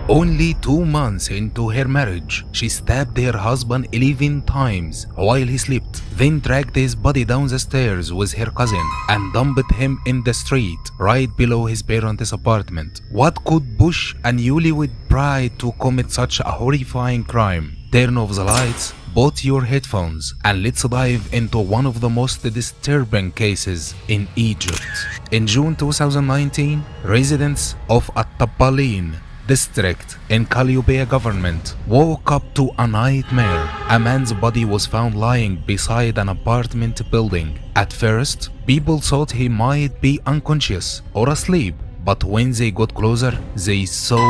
Only 2 months into her marriage, she stabbed her husband 11 times while he slept, then dragged his body down the stairs with her cousin and dumped him in the street right below his parents' apartment. What could push a newlywed bride to commit such a horrifying crime? Turn off the lights, put your headphones, and let's dive into one of the most disturbing cases in Egypt. In June 2019, residents of At-Tabalin district in Qalyubia government woke up to a nightmare. A man's body was found lying beside an apartment building. At first, people thought he might be unconscious or asleep, but when they got closer, they saw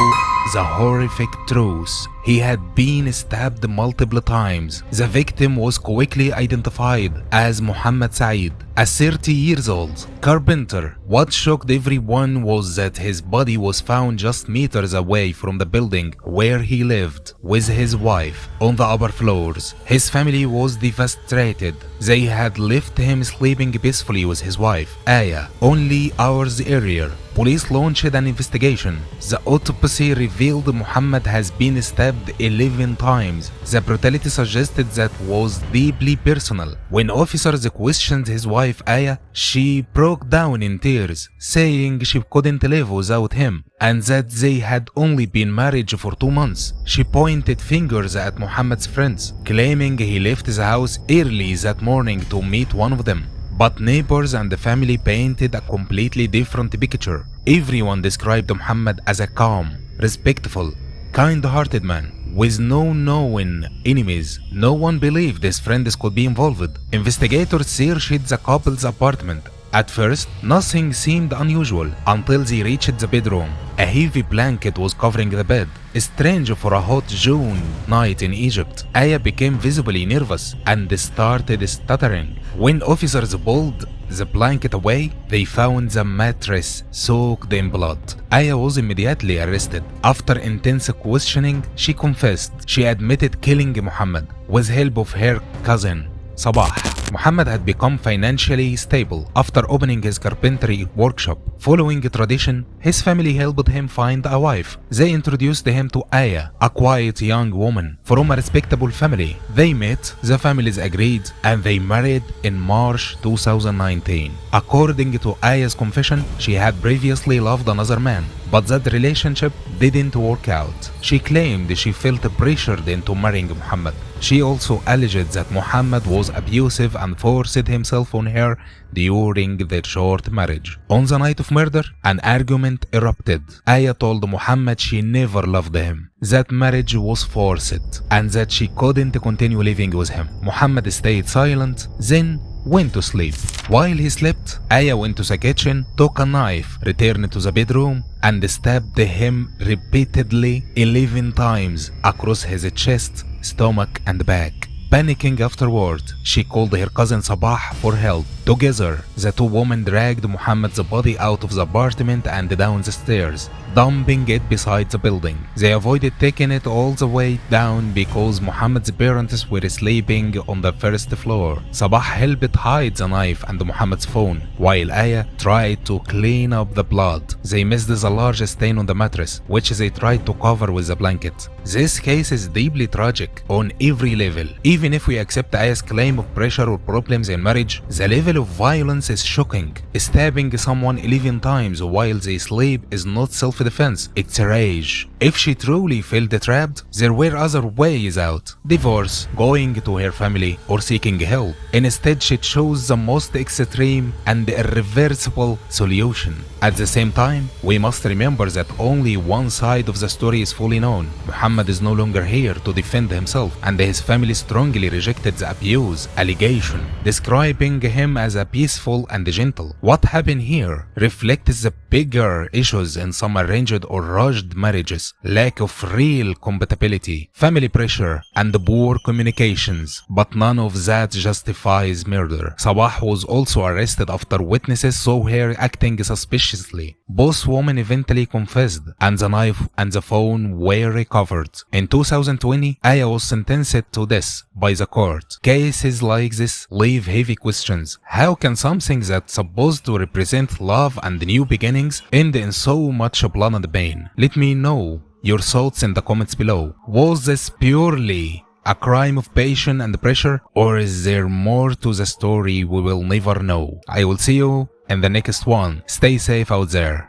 the horrific truth. He had been stabbed multiple times. The victim was quickly identified as Muhammad Saeed, a 30 years old carpenter. What shocked everyone was that his body was found just meters away from the building where he lived with his wife on the upper floors. His family was devastated. They had left him sleeping peacefully with his wife, Aya, only hours earlier. Police launched an investigation. The autopsy revealed Muhammad has been stabbed 11 times. The brutality suggested that was deeply personal. When officers questioned his wife Aya, she broke down in tears, saying she couldn't live without him and that they had only been married for 2 months. She pointed fingers at Muhammad's friends, claiming he left the house early that morning to meet one of them. But neighbors and the family painted a completely different picture. Everyone described Muhammad as a calm, respectful, kind-hearted man with no known enemies. No one believed his friends could be involved. Investigators searched the couple's apartment. At first, nothing seemed unusual until they reached the bedroom. A heavy blanket was covering the bed. Strange for a hot June night in Egypt. Aya became visibly nervous and started stuttering. When officers pulled the blanket away, they found the mattress soaked in blood. Aya was immediately arrested. After intense questioning, she confessed. She admitted killing Muhammad with help of her cousin, Sabah. Muhammad had become financially stable after opening his carpentry workshop. Following tradition, his family helped him find a wife. They introduced him to Aya, a quiet young woman from a respectable family. They met, the families agreed, and they married in March 2019. According to Aya's confession, she had previously loved another man, but that relationship didn't work out. She claimed she felt pressured into marrying Muhammad. She also alleged that Muhammad was abusive and forced himself on her during their short marriage. On the night of murder, an argument erupted. Aya told Muhammad she never loved him, that marriage was forced, and that she couldn't continue living with him. Muhammad stayed silent, then went to sleep. While he slept, Aya went to the kitchen, took a knife, returned to the bedroom, and stabbed him repeatedly 11 times across his chest, stomach, and back. Panicking afterward, she called her cousin Sabah for help. Together, the two women dragged Muhammad's body out of the apartment and down the stairs, dumping it beside the building. They avoided taking it all the way down because Muhammad's parents were sleeping on the first floor. Sabah helped hide the knife and Muhammad's phone, while Aya tried to clean up the blood. They missed the large stain on the mattress, which they tried to cover with a blanket. This case is deeply tragic on every level. Even if we accept Aya's claim of pressure or problems in marriage, the level of violence is shocking. Stabbing someone 11 times while they sleep is not self-defense, it's rage. If she truly felt trapped, there were other ways out: divorce, going to her family, or seeking help. Instead, she chose the most extreme and irreversible solution. At the same time, we must remember that only one side of the story is fully known. Muhammad is no longer here to defend himself, and his family strongly rejected the abuse allegation, describing him as a peaceful and gentle. What happened here reflects the bigger issues in some arranged or rushed marriages: lack of real compatibility, family pressure, and poor communications. But none of that justifies murder. Sabah was also arrested after witnesses saw her acting suspiciously. Both women eventually confessed, and the knife and the phone were recovered. In 2020, Aya was sentenced to death by the court. Cases like this leave heavy questions. How can something that's supposed to represent love and new beginnings end in so much blood and pain? Let me know your thoughts in the comments below. Was this purely a crime of passion and pressure, or is there more to the story we will never know? I will see you in the next one. Stay safe out there.